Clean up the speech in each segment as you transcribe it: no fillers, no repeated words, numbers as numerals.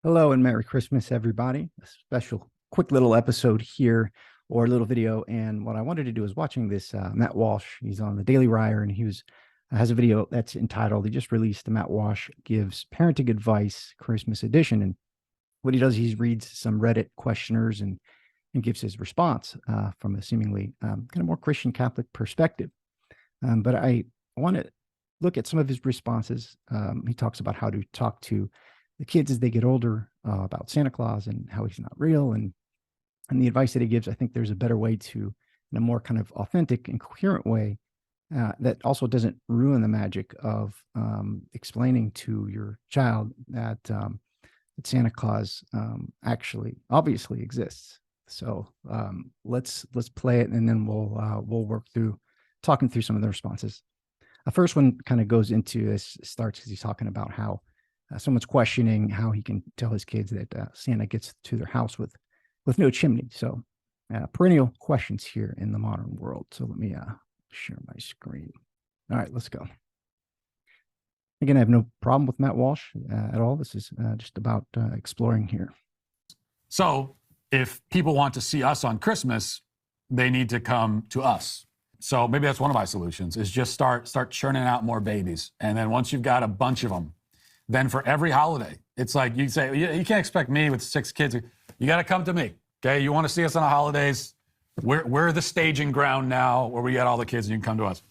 Hello and Merry Christmas, everybody. A special quick little episode here or a little video. And what I wanted to do is watching this Matt Walsh. He's on the Daily Wire and he has a video that's entitled, he just released the Matt Walsh Gives Parenting Advice Christmas Edition. And what he does, he reads some Reddit questioners and gives his response from a seemingly kind of more Christian Catholic perspective. But I want to look at some of his responses. He talks about how to talk to the kids as they get older about Santa Claus and how he's not real, and the advice that he gives. I think there's a better way to, in a more kind of authentic and coherent way, that also doesn't ruin the magic of explaining to your child that Santa Claus actually obviously exists. So let's play it, and then we'll work through talking through some of the responses. The first one kind of goes into this, starts because he's talking about how someone's questioning how he can tell his kids that Santa gets to their house with no chimney. So perennial questions here in the modern world. So let me share my screen. All right, let's go. Again, I have no problem with Matt Walsh at all. This is just about exploring here. So if people want to see us on Christmas, they need to come to us. So maybe that's one of my solutions, is just start churning out more babies. And then once you've got a bunch of them, then for every holiday, it's like you say, you can't expect me with 6 kids. You got to come to me, okay? You want to see us on the holidays? We're the staging ground now where we got all the kids and you can come to us.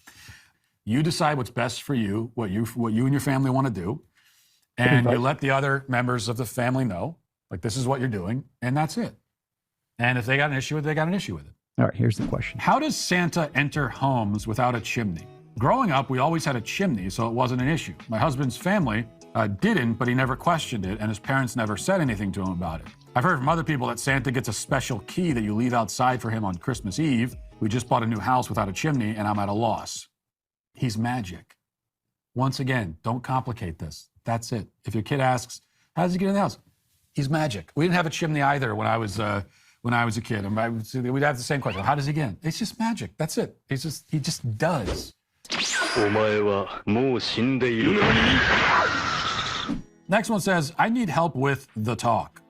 You decide what's best for you, what you and your family want to do, and you let the other members of the family know, like, this is what you're doing, and that's it. And if they got an issue with it, they got an issue with it. All right, here's the question. How does Santa enter homes without a chimney? Growing up, we always had a chimney, so it wasn't an issue. My husband's family didn't, but he never questioned it, and his parents never said anything to him about it. I've heard from other people that Santa gets a special key that you leave outside for him on Christmas Eve. We just bought a new house without a chimney, and I'm at a loss. He's magic. Once again, don't complicate this. That's it. If your kid asks, how does he get in the house? He's magic. We didn't have a chimney either when I was a kid. And we'd have the same question. How does he get in? It's just magic. That's it. He just does. Next one says, I need help with the talk.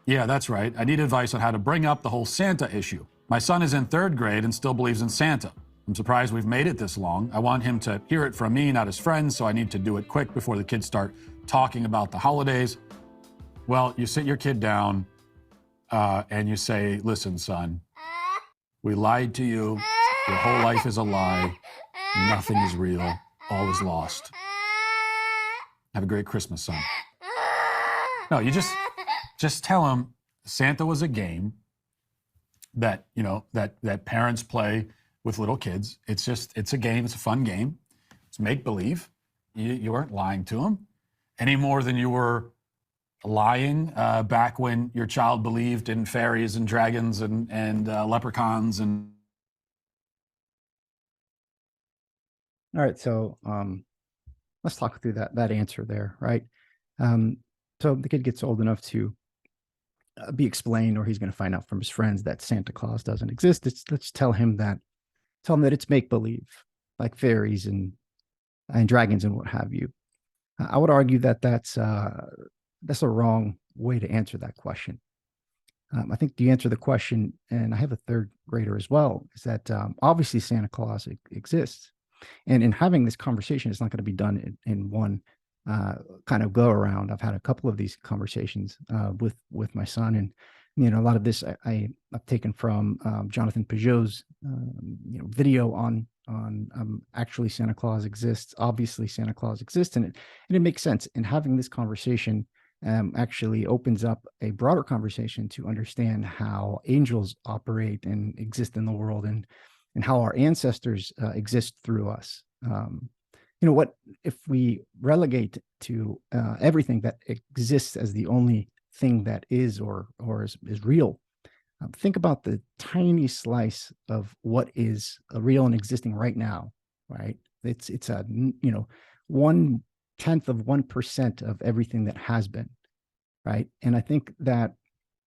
Yeah, that's right. I need advice on how to bring up the whole Santa issue. My son is in 3rd grade and still believes in Santa. I'm surprised we've made it this long. I want him to hear it from me, not his friends, so I need to do it quick before the kids start talking about the holidays. Well, you sit your kid down and you say, listen, son, we lied to you. Your whole life is a lie. Nothing is real. All is lost. Have a great Christmas, son. No, you just tell him Santa was a game that, that parents play with little kids. It's a game. It's a fun game. It's make-believe. You weren't lying to him any more than you were lying back when your child believed in fairies and dragons and leprechauns and. All right, so let's talk through that answer there, right? So the kid gets old enough to be explained, or he's going to find out from his friends that Santa Claus doesn't exist. Let's tell him that it's make-believe, like fairies and dragons and what have you. I would argue that that's a wrong way to answer that question. I think the answer to the question, and I have a 3rd grader as well, is that obviously Santa Claus exists. And in having this conversation, it's not going to be done in one kind of go around. I've had a couple of these conversations with my son, and a lot of this I've taken from Jonathan Peugeot's video on actually Santa Claus exists. Obviously, Santa Claus exists, and it makes sense. And having this conversation actually opens up a broader conversation to understand how angels operate and exist in the world, and how our ancestors exist through us. What if we relegate to everything that exists as the only thing that is or is real? Think about the tiny slice of what is real and existing right now, right? It's a 1/10 of 1% of everything that has been, right? And I think that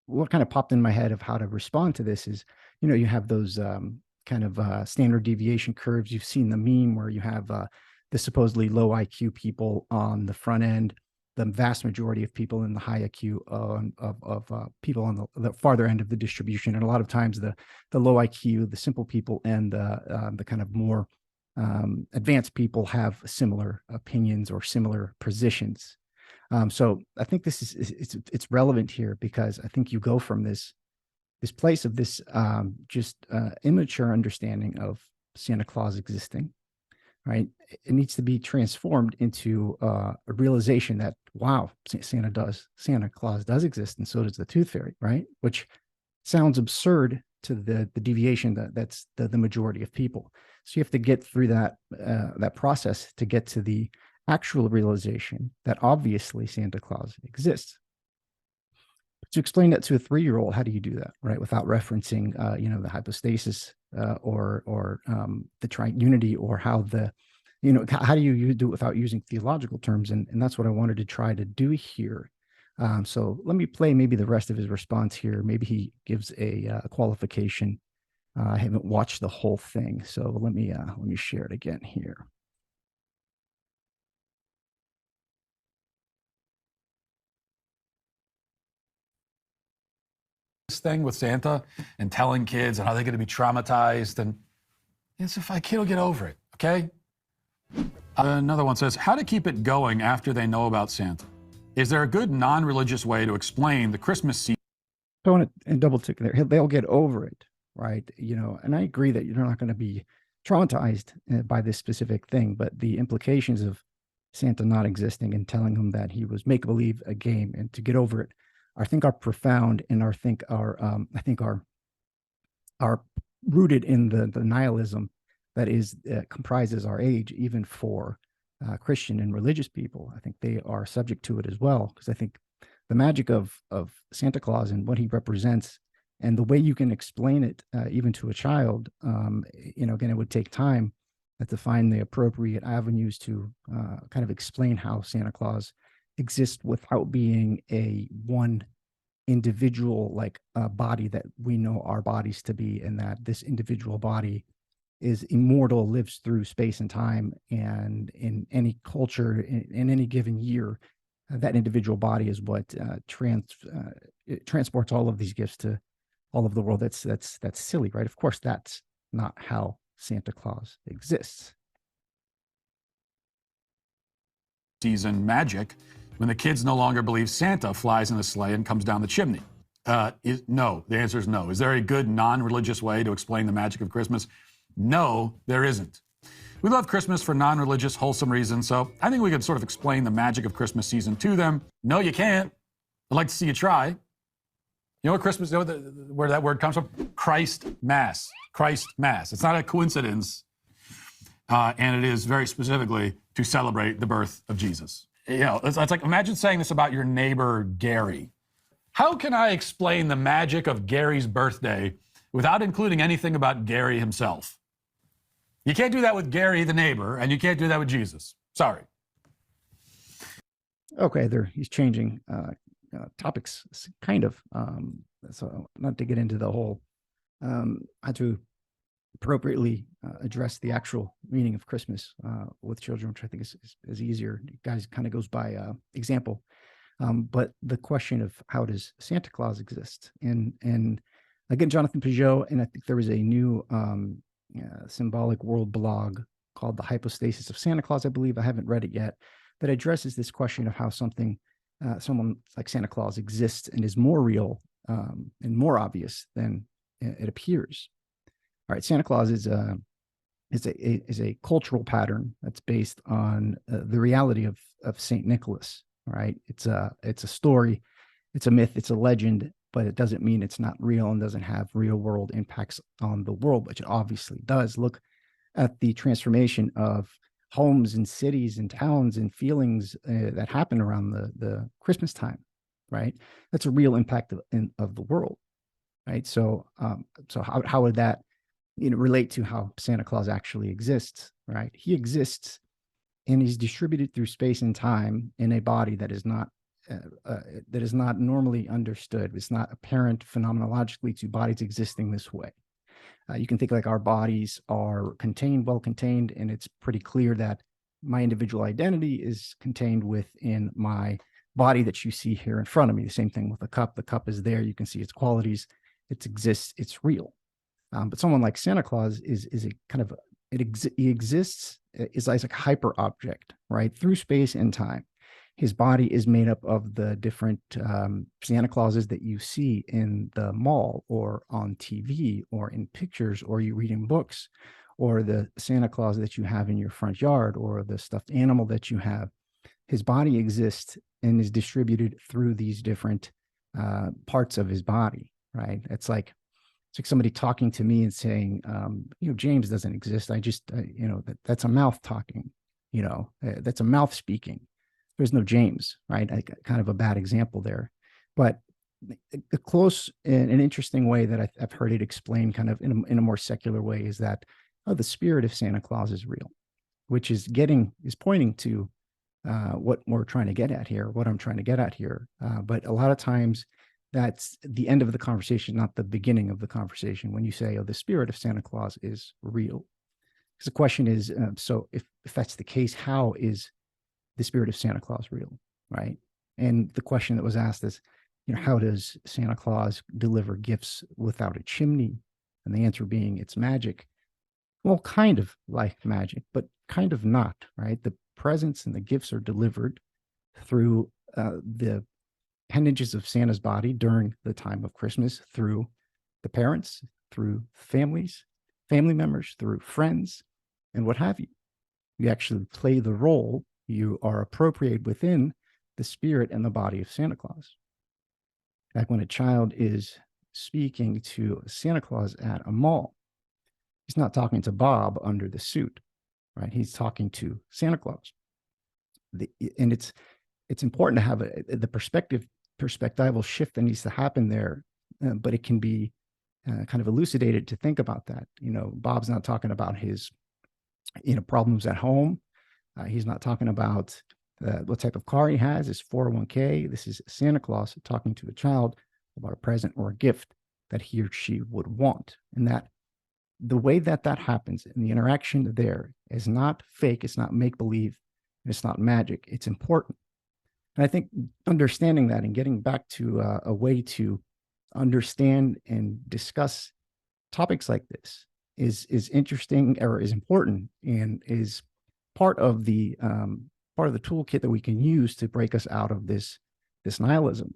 what kind of popped in my head of how to respond to this is, you have those kind of standard deviation curves. You've seen the meme where you have the supposedly low IQ people on the front end, the vast majority of people in the high IQ people on the farther end of the distribution, and a lot of times the low IQ, the simple people, and the kind of more advanced people have similar opinions or similar positions. So I think this is it's relevant here, because I think you go from this place of this just immature understanding of Santa Claus existing, right? It needs to be transformed into a realization that, wow, Santa Claus does exist, and so does the Tooth Fairy, right? Which sounds absurd to the deviation that's the majority of people. So you have to get through that process to get to the actual realization that obviously Santa Claus exists. To explain that to a 3-year-old, how do you do that, right? Without referencing, the hypostasis or the triunity, or how how do you do it without using theological terms? And that's what I wanted to try to do here. So let me play maybe the rest of his response here. Maybe he gives a qualification. I haven't watched the whole thing, so let me share it again here. This thing with Santa and telling kids and how they're going to be traumatized, and it's if a kid will get over it, okay? Another one says, how to keep it going after they know about Santa. Is there a good non-religious way to explain the Christmas season? So I want to double tick there. They'll get over it, right? And I agree that you're not going to be traumatized by this specific thing, but the implications of Santa not existing and telling them that he was make-believe, a game, and to get over it, I think are profound, and I think are rooted in the nihilism that is comprises our age, even for Christian and religious people. I think they are subject to it as well, because I think the magic of Santa Claus and what he represents, and the way you can explain it even to a child, again, it would take time to find the appropriate avenues to kind of explain how Santa Claus exist without being a one individual, like a body that we know our bodies to be, and that this individual body is immortal, lives through space and time, and in any culture, in any given year, that individual body is what it transports all of these gifts to all of the world. That's silly, right? Of course, that's not how Santa Claus exists. Season magic when the kids no longer believe Santa flies in a sleigh and comes down the chimney? No, the answer is no. Is there a good non-religious way to explain the magic of Christmas? No, there isn't. We love Christmas for non-religious, wholesome reasons, so I think we could sort of explain the magic of Christmas season to them. No, you can't. I'd like to see you try. You know what Christmas, where that word comes from? Christ Mass. Christ Mass. It's not a coincidence, and it is very specifically to celebrate the birth of Jesus. It's like, imagine saying this about your neighbor, Gary. How can I explain the magic of Gary's birthday without including anything about Gary himself? You can't do that with Gary, the neighbor, and you can't do that with Jesus. Sorry. Okay, he's changing topics, kind of. So not to get into the whole how to appropriately address the actual meaning of Christmas with children, which I think is easier. It guys kind of goes by example. But the question of how does Santa Claus exist? And again, Jonathan Peugeot, and I think there was a new symbolic world blog called The Hypostasis of Santa Claus, I believe. I haven't read it yet, that addresses this question of how someone like Santa Claus exists and is more real and more obvious than it appears. All right, Santa Claus is a cultural pattern that's based on the reality of Saint Nicholas. All right, it's a story, it's a myth, it's a legend, but it doesn't mean it's not real and doesn't have real world impacts on the world, which it obviously does. Look at the transformation of homes and cities and towns and feelings that happen around the Christmas time, right? That's a real impact of the world, right? So how would that relate to how Santa Claus actually exists, right? He exists and he's distributed through space and time in a body that is not normally understood. It's not apparent phenomenologically to bodies existing this way. You can think like our bodies are well contained, and it's pretty clear that my individual identity is contained within my body that you see here in front of me. The same thing with the cup. The cup is there. You can see its qualities. It exists. It's real. But someone like Santa Claus is a kind of he exists is like a hyper object, right, through space and time. His body is made up of the different Santa Clauses that you see in the mall or on TV or in pictures or you read in books, or the Santa Claus that you have in your front yard or the stuffed animal that you have. His body exists and is distributed through these different parts of his body, right? It's like somebody talking to me and saying, James doesn't exist. I just, that's a mouth talking, that's a mouth speaking. There's no James, right? Kind of a bad example there. But a close and an interesting way that I've heard it explained kind of in a more secular way is that the spirit of Santa Claus is real, which is pointing to what we're trying to get at here, what I'm trying to get at here. But a lot of times that's the end of the conversation, not the beginning of the conversation. When you say, the spirit of Santa Claus is real. Because the question is, so if that's the case, how is the spirit of Santa Claus real, right? And the question that was asked is, how does Santa Claus deliver gifts without a chimney? And the answer being it's magic. Well, kind of like magic, but kind of not, right? The presents and the gifts are delivered through the appendages of Santa's body during the time of Christmas, through the parents, through family members, through friends, and what have you. You actually play the role. You are appropriated within the spirit and the body of Santa Claus. Like when a child is speaking to Santa Claus at a mall, he's not talking to Bob under the suit, right? He's talking to Santa Claus. And it's important to have the perspectival shift that needs to happen there, but it can be kind of elucidated to think about that. Bob's not talking about his problems at home. He's not talking about what type of car he has, his 401k. This is Santa Claus talking to a child about a present or a gift that he or she would want. And that the way that happens and the interaction there is not fake, it's not make-believe, it's not magic, it's important. And I think understanding that and getting back to a way to understand and discuss topics like this is interesting, or is important, and is part of the toolkit that we can use to break us out of this nihilism.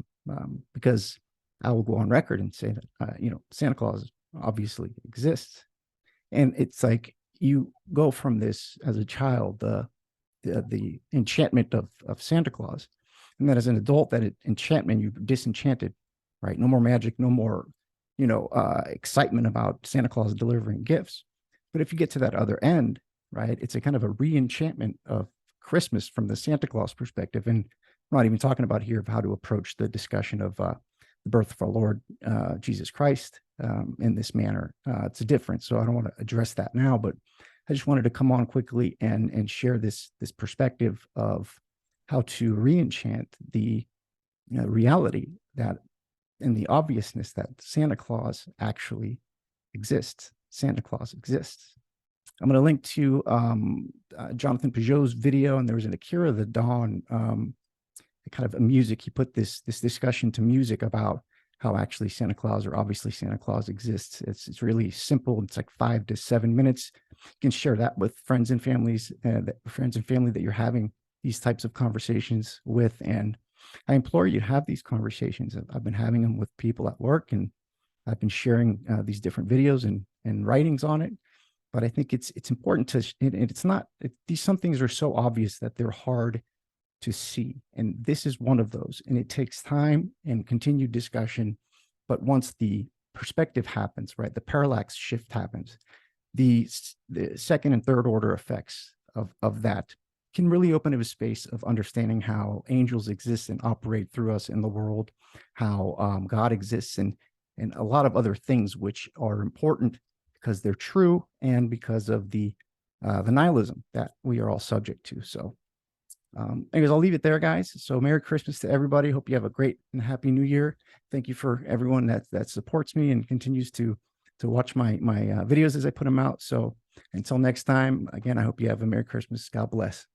Because I will go on record and say that Santa Claus obviously exists, and it's like you go from this as a child, the enchantment of Santa Claus, and then as an adult, that enchantment you've disenchanted, right? No more magic, no more excitement about Santa Claus delivering gifts. But if you get to that other end, right, it's a kind of a re-enchantment of Christmas from the Santa Claus perspective. And we're not even talking about here of how to approach the discussion of the birth of our Lord Jesus Christ in this manner. It's a difference. So I don't want to address that now, but I just wanted to come on quickly and share this perspective of how to re-enchant the reality that, and the obviousness that Santa Claus actually exists. Santa Claus exists. I'm going to link to Jonathan Peugeot's video, and there was an Akira the Dawn kind of a music. He put this discussion to music about how actually Santa Claus, or obviously Santa Claus, exists. It's really simple. It's like 5 to 7 minutes. You can share that with friends and family that you're having these types of conversations with. And I implore you to have these conversations. I've been having them with people at work, and I've been sharing these different videos and writings on it. But I think it's important to, and it's not, some things are so obvious that they're hard to see. And this is one of those. And it takes time and continued discussion. But once the perspective happens, right, the parallax shift happens, the second and third order effects of that can really open up a space of understanding how angels exist and operate through us in the world, how God exists, and a lot of other things which are important because they're true and because of the nihilism that we are all subject to. So anyways, I'll leave it there, guys. So Merry Christmas to everybody. Hope you have a great and happy New Year. Thank you for everyone that supports me and continues to watch my videos as I put them out. So until next time, again, I hope you have a Merry Christmas. God bless.